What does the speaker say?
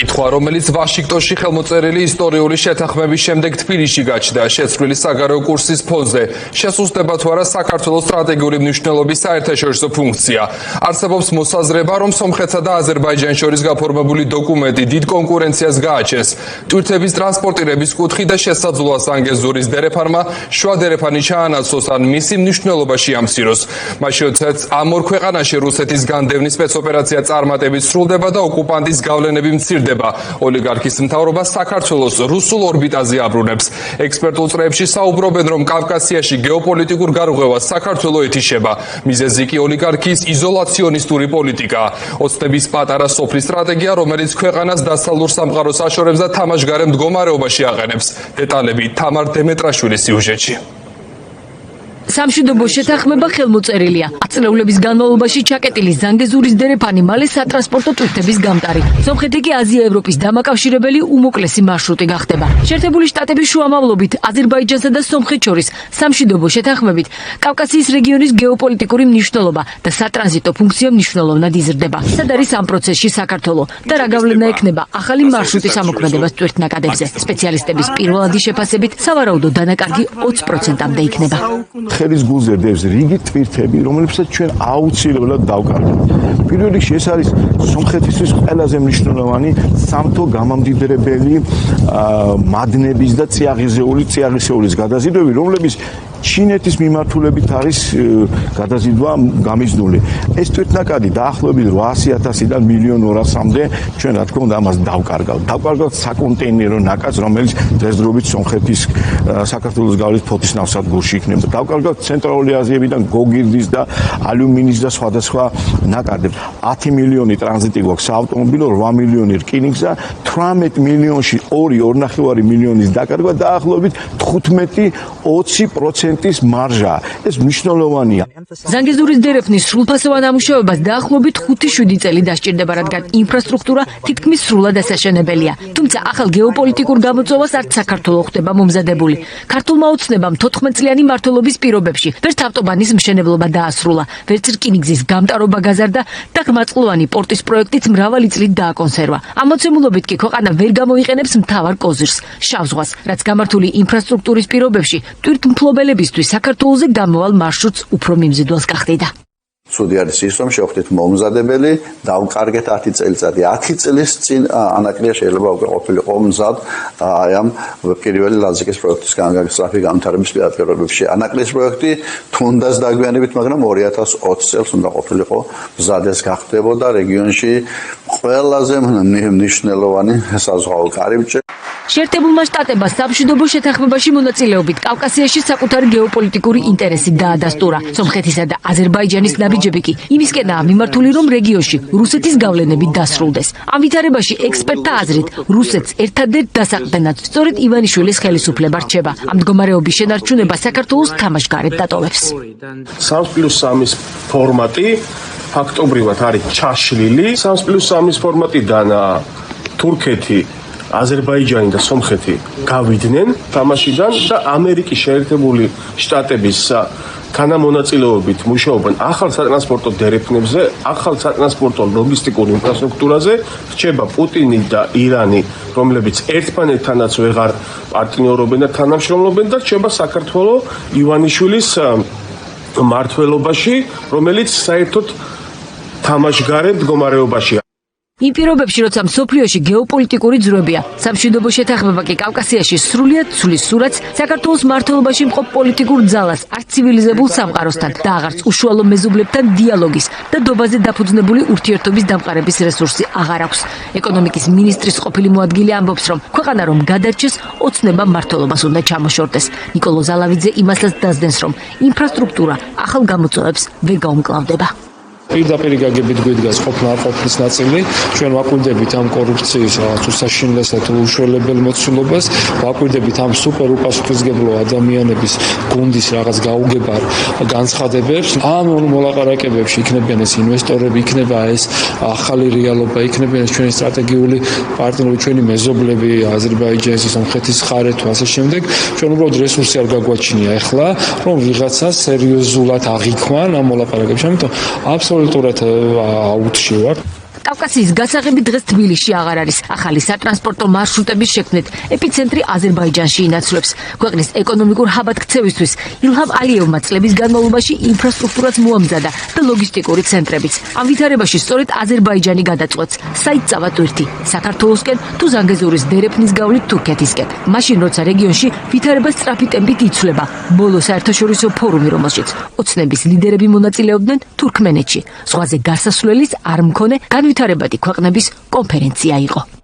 მოკითხვა, რომელიც ვაშინგტონში ხელმოწერილი ისტორიული შეთანხმების შემდეგ თბილისში გაჩნდა, შეცვლილი საგარეო კურსის ფონზე, შესუსტება თუ არა საქართველოს სტრატეგიული მნიშვნელობის საერთაშორისო ფუნქცია. არსებობს მოსაზრება, რომ სომხეთსა და აზერბაიჯანს შორის გაფორმებული დოკუმენტი დიდ კონკურენციას გააჩენს. ტვირთების ტრანსპორტირების კუთხით და შესაძლოა ზანგეზურის დერეფანმა შუა დერეფანი ჩაანაცვლოს ან მისი მნიშვნელობაში ამციროს. მაშინ ამ ორ ქვეყანაში რუსეთის განდევნის სპეცოპერაცია წარმატებით სრულდება და ოკუპანტის გავლენები მცირდება. ოლიგარქის მთავრობა საქართველოს რუსულ ორბიტაზე აბრუნებს. ექსპერტულ წრეებში საუბრობენ, რომ კავკასიაში გეოპოლიტიკურ გარღვევას საქართველო ეთიშება. მიზეზი კი ოლიგარქის იზოლაციონისტური პოლიტიკაა. ოცნების პატარა სოფლის სტრატეგია, რომელიც ქვეყანას დასავლურ სამყაროს აშორებს და თამაშგარე მდგომარეობაში აყენებს. დეტალები თამარ დემეტრაშვილის სიუჟეტში. სამშვიდობო შეთანხმება ხელმოწერილია. ათწლეულების განმავლობაში ჩაკეტილი ზანგეზურის დერეფანი მალე სატრანსპორტო ტვირთების გამტარი. სომხეთი კი აზია-ევროპის დამაკავშირებელი უმოკლესი მარშრუტი გახდება. შეერთებული შტატების შუამავლობით აზერბაიჯანსა და სომხეთს შორის სამშვიდობო შეთანხმებით კავკასიის რეგიონის გეოპოლიტიკური მნიშვნელობა და სატრანზიტო ფუნქცია მნიშვნელოვნად იზრდება. სად არის ამ პროცესში საქართველო და რა გავლენა ექნება ახალი მარშრუტის ამოქმედებას ტვირთნაკადებზე? სპეციალისტების პირველადი შეფასებით სავარაუდო დანაკარგი 20%-მდე იქნება. ხელის გულზე დევს რიგი ტვირთები, რომლებსაც ჩვენ აუცილებლად დავკარგავთ. პირველ რიგში ეს არის სომხეთისთვის ყველაზე მნიშვნელოვანი სამთო გამამდიდრებელი მადნების და წიაღისეულის გადაზიდვები, რომლებიც ჩინეთის მიმართულებით არის გადაზიდვა გამიზნული. ეს ტვირთნაკადი დაახლოებით 800,000-დან 1,200,000-მდე ჩვენ რა თქმა უნდა ამას დავკარგავთ. დავკარგავთ საკონტეინერო ნაკადს, რომელიც დღესდღეობით სომხეთის საქართველოს გავლით ფოთის ნავსადგურში იქნება. დავკარგავთ ცენტრალური აზიებიდან გოგირდის და ალუმინის და სხვადასხვა ნაკადებს. 10 მილიონი ტრანზიტი გვაქვს საავტომობილო, 8 მილიონი რკინიგზა, 18 მილიონში 2.5 მილიონის დაკარგვა დაახლოებით 15-20% მარჟა. ეს მნიშვნელოვანია. ზანგეზურის დერეფნის სრულფასოვან ამუშავებას დაახლოებით 5-7 წელი დასჭირდება, რადგან ინფრასტრუქტურა თითქმის სრულად ასაშენებელია. თუმცა ახალ გეოპოლიტიკურ გამოწვევას არც საქართველო ხდება მომზადებული. ქართულმა ოცნებამ 14 წლიანი მმართველობის პირობებში ვერც ავტობანის მშენებლობა დაასრულა, ვერც რკინიგზის გამტარობა გაზარდა და ღრმაწლოვანი პორტის პროექტით მრავალი წლით დააკონსერვა. ამ მოცემულობით კი ქვეყანა ვერ გამოიყენებს მთავარ კოზირს, შავ ზღვას, რაც გამართული ინფრასტრუქტურის პირობებში ტვირთმფლობელების საქართველოზე გამოვალ მარშრუტს უფრო მიმზიდველს გახდიდა. ცუდი არის ის, რომ შევხვდით მომზადებელი, დავკარგეთ 10 წელიწადი. 10 წლის წინ ანაკლია შეიძლება უკვე ყოფილიყო მზად აი ამ პირველი ლაზიკის პროექტის სწრაფი განვითარების პირობებში. ანაკლის პროექტი თუნდაც დაგვიანებით, მაგრამ 2020 წელს უნდა ყოფილიყო მზად. ეს გახდებოდა რეგიონში ყველაზე მნიშვნელოვანი საზღვაო კარიბჭე. შეერთებულმა შტატებმა სამშვიდობო შეთანხმებაში მონაწილეობით კავკასიაში საკუთარი გეოპოლიტიკური ინტერესი დაადასტურა. სომხეთისა და აზერბაიჯანის ნაბიჯები კი იმისკენაა მიმართული, რომ რეგიონში რუსეთის გავლენები დასრულდეს. ამ ვითარებაში ექსპერტთა აზრით, რუსეთს ერთადერთ დასაყრდენად სწორედ ივანიშვილის ხელისუფლება რჩება. ამ მდგომარეობის შენარჩუნება საქართველოს თამაშგარეთ დატოვებს. 3+3 ფორმატი ფაქტობრივად არის ჩაშლილი. 3+3 ფორმატიდან თურქეთი, აზერბაიჯანი და სომხეთი გავიდნენ თამაშიდან და ამერიკის შეერთებული შტატების თანამონაწილეობით მუშაობენ ახალ სატრანსპორტო დერეფნებზე, ახალ სატრანსპორტო ლოგისტიკურ ინფრასტრუქტურაზე. რჩება პუტინი და ირანი, რომლებიც ერთმანეთთანაც ვეღარ პარტნიორობენ და თანამშრომლობენ და რჩება საქართველო ივანიშვილის მმართველობაში, რომელიც საერთოდ თამაშგარე მდგომარეობაშია. იმ პირობებში, როცა მსოფლიოში გეოპოლიტიკური ძვრებია, სამშვიდობო შეთანხმება კი კავკასიაში სრულიად ცვლის სურათს საქართველოს მმართველობაში მყოფ პოლიტიკურ ძალას, არც ცივილიზებულ სამყაროსთან და აღარც უშუალო მეზობლებთან დიალოგის და დობაზე დაფუძნებული ურთიერთობის დამყარების რესურსი აღარ აქვს. ეკონომიკის მინისტრის ყოფილი მოადგილე ამბობს, რომ ქვეყანა რომ გადარჩეს, ოცნება მმართველობას უნდა ჩამოშორდეს. ნიკოლო ზალავიძე იმასაც დასდენს, რომ ინფრასტრუქტურა ახალ გამოწვევებს ვერ გაუმკლავდება. პირდაპირ გაგებით გვიდგას ყოფნა არ ყოფნის ნაწილი. ჩვენ ვაკვირდებით ამ კორუფციის რაღაც უსაშინლესა თუ უშველებელ მოცულობას, ვაკვირდებით ამ სუპერ უპასუხისმგებლო ადამიანების გუნდის რაღაც გაუგებარ განცხადებებს. ამ მოლაპარაკებებში იქნებიან ეს ინვესტორები, იქნება ეს ახალი რეალობა, იქნებიან ჩვენი სტრატეგიული პარტნიორები, ჩვენი მეზობლები, აზერბაიჯანის, სომხეთის მხარე თუ ასე შემდეგ. ჩვენ უბრალოდ რესურსი არ გაგვაჩნია ახლა, რომ ვიღაცა სერიოზულად აღიქვან ამ მოლაპარაკებში. ამიტომ აბსოლუტურად აუთში ვარ. კავკასიის გასაღები დღეს თბილისში აღარ არის. ახალი სატრანსპორტო მარშრუტების შექმნით ეპიცენტრი აზერბაიჯანში ინაცვლებს. ქვეყნის ეკონომიკურ ჰაბად ქცევისთვის ილჰამ ალიევმა წლების განმავლობაში ინფრასტრუქტურაც მოამზადა და ლოგისტიკური ცენტრებიც. ამ ვითარებაში სწორედ აზერბაიჯანი გადაწყვეტს საით წავა ტვირთი, საქართველოსკენ თუ ზანგეზურის დერეფნის გავლით თურქეთისკენ. მაშინ როცა რეგიონში ვითარება სწრაფი ტემპით იცვლება. ბოლო საერთაშორისო ფორუმი, რომელშიც ოცნების ლიდერები მონაწილეობდნენ თურქმენეთში. ზღვაზე გასასვლელის არ მქონე განვითარებადი ქვეყნების კონფერენცია იყო.